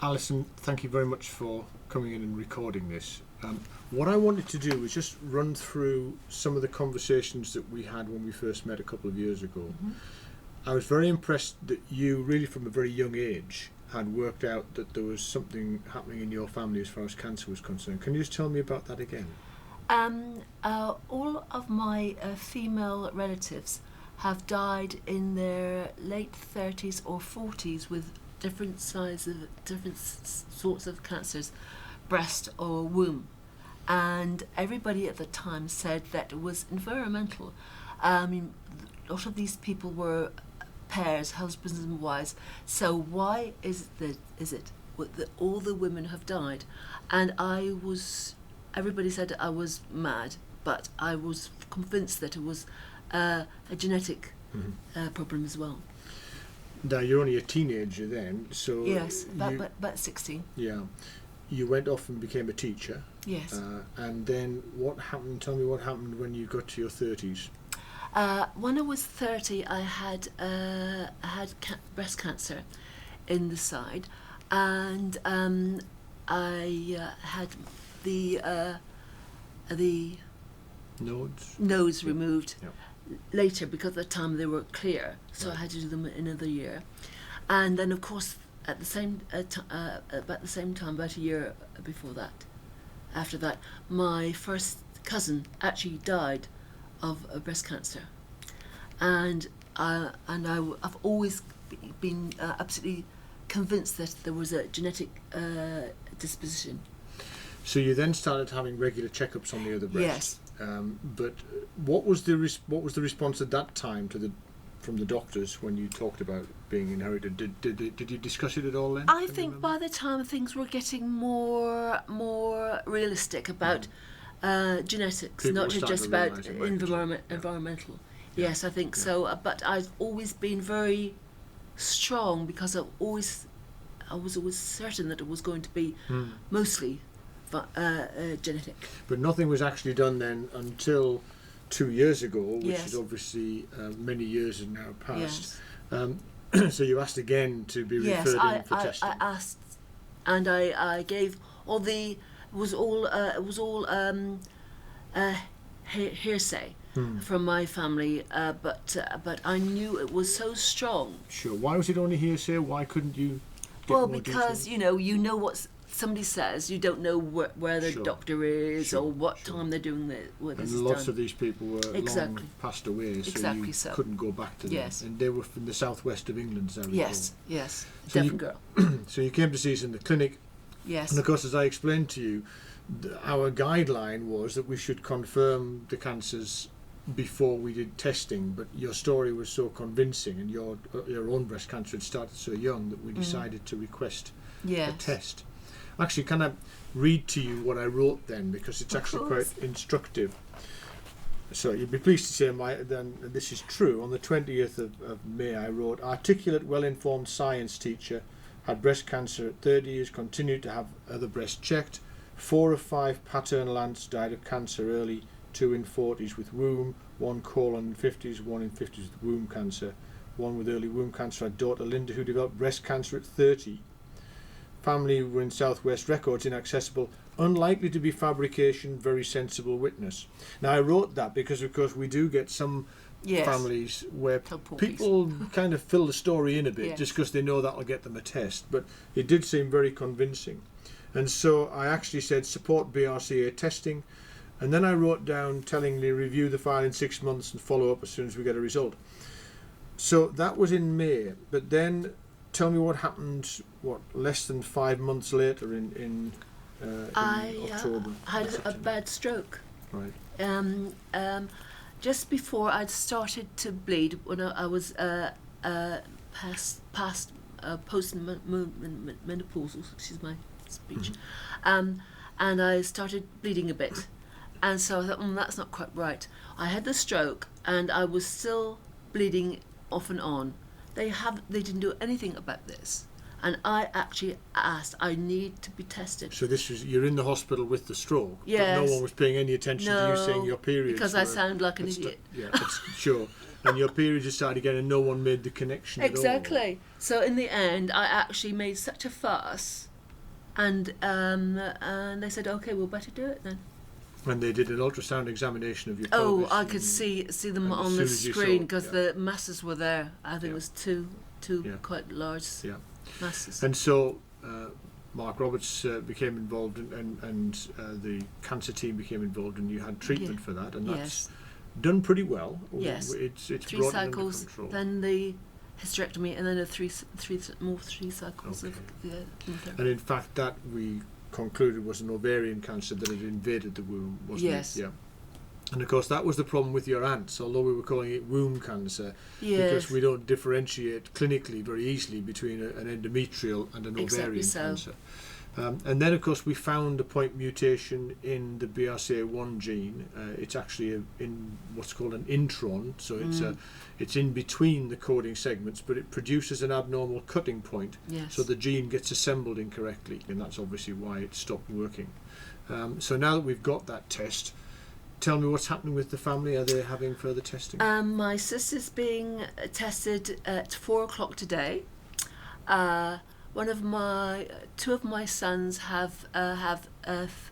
Alison, thank you very much for coming in and recording this. What I wanted to do was just run through some of the conversations that we had when we first met a couple of years ago. Mm-hmm. I was very impressed that you really from a very young age had worked out that there was something happening in your family as far as cancer was concerned. Can you just tell me about that again? All of my female relatives have died in their late 30s or 40s with different sorts of cancers, breast or womb. And everybody at the time said that it was environmental. I mean, a lot of these people were pairs, husbands and wives. So why is it that all the women have died? And everybody said I was mad, but I was convinced that it was a genetic problem as well. Now, you're only a teenager then, so... Yes, about 16. Yeah. You went off and became a teacher. Yes. And then what happened? Tell me what happened when you got to your 30s. When I was 30, I had breast cancer in the side, and I had the nodes removed later because at the time they were clear, so I had to do them another year. And then, of course, at the same about the same time, about a year before that, after that, my first cousin actually died of breast cancer, and I've always been absolutely convinced that there was a genetic disposition. So you then started having regular checkups on the other breast. Yes. But what was the response at that time from the doctors when you talked about being inherited? Did you discuss it at all then? I think by the time things were getting more realistic about genetics, People not just about environmental. Yeah. Yes, I think so. But I've always been very strong because I was always certain that it was going to be mostly genetic. But nothing was actually done then until 2 years ago, which is obviously many years have now passed. Yes. So you asked again to be referred in for testing. I asked, and I gave all the. It was all hearsay from my family, but I knew it was so strong. Sure. Why was it only hearsay? Why couldn't you? Well, because details? you know what somebody says, you don't know where the doctor is or what time they're doing this. And lots of these people were long passed away, so you couldn't go back to them. Yes. And they were from the southwest of England, as I recall. Yes, so deaf girl. So you came to see us in the clinic. Yes. And of course, as I explained to you, our guideline was that we should confirm the cancers before we did testing, but your story was so convincing and your own breast cancer had started so young that we decided to request a test. Actually, can I read to you what I wrote then, because it's actually quite instructive. So you'd be pleased to say then this is true. On the 20th of May I wrote, articulate, well-informed science teacher, had breast cancer at 30 years, continued to have other breasts checked. 4 of 5 paternal aunts died of cancer early, 2 in 40s with womb, 1 colon in 50s, 1 in 50s with womb cancer, 1 with early womb cancer. Had daughter Linda who developed breast cancer at 30. Family were in Southwest records, inaccessible, unlikely to be fabrication, very sensible witness. Now I wrote that because of course we do get some families where people kind of fill the story in a bit just because they know that'll get them a test, but it did seem very convincing. And so I actually said support BRCA testing, and then I wrote down tellingly review the file in 6 months and follow up as soon as we get a result. So that was in May, but then tell me what happened, less than 5 months later in October? I had a bad stroke. Right. Just before I'd started to bleed, when I was past post-menopausal, excuse my speech, and I started bleeding a bit. And so I thought, that's not quite right. I had the stroke and I was still bleeding off and on. They didn't do anything about this. And I actually asked, I need to be tested. So you're in the hospital with the stroke, yes. but no one was paying any attention to you saying your periods. Because I sound like an idiot. Sure. And your periods just started again and no one made the connection exactly. at all. So in the end, I actually made such a fuss And they said, okay, we'll better do it then. And they did an ultrasound examination of your Oh, pelvis. I could see them and as on soon the as you screen saw- because yeah. the masses were there. I think Yeah. it was two Yeah. quite large Yeah. masses. And so Mark Roberts became involved, and the cancer team became involved, and you had treatment Yeah. for that, and that's Yes, done pretty well. Yes. It's 3 brought it under cycles, control. then the hysterectomy, and then three cycles Okay. of chemotherapy. And in fact, that we concluded was an ovarian cancer that had invaded the womb, wasn't Yes. it? Yeah. And of course, that was the problem with your aunts, although we were calling it womb cancer, Yes, because we don't differentiate clinically very easily between an endometrial and an Exactly ovarian so. cancer. And then, of course, we found a point mutation in the BRCA1 gene. It's actually in what's called an intron, so it's in between the coding segments, but it produces an abnormal cutting point. yes. So the gene gets assembled incorrectly, and that's obviously why it stopped working. So now that we've got that test, tell me what's happening with the family. Are they having further testing? My sister's being tested at 4 o'clock today. Two of my sons have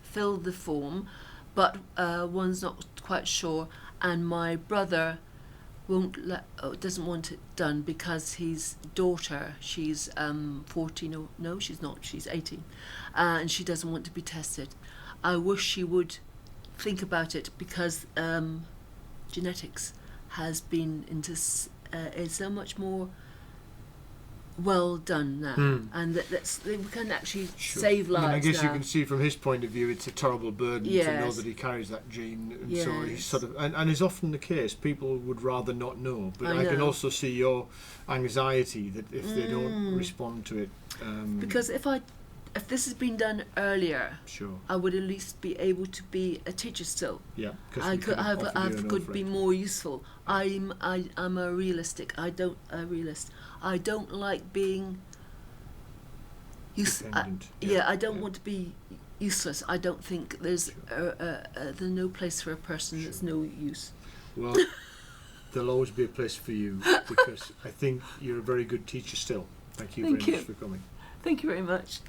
filled the form, but one's not quite sure, and my brother doesn't want it done because his daughter, she's 14, or no, she's not, she's 18, and she doesn't want to be tested. I wish she would think about it because genetics has been is so much more well done now, and we can actually Sure. save lives. I guess now. you can see from his point of view, it's a terrible burden to know Yes. that he carries that gene, and so he's Yes. sort of, and is often the case. People would rather not know, but I I can know. also see your anxiety that if they don't respond to it, Because if this had been done earlier, sure, I would at least be able to be a teacher still. yeah, because I could be more useful. I'm a realist. I don't like being dependent. I don't want to be useless. I don't think there's no place for a person that's no use. Well, there'll always be a place for you because I think you're a very good teacher still. Thank you Thank very you. much for coming. Thank you very much.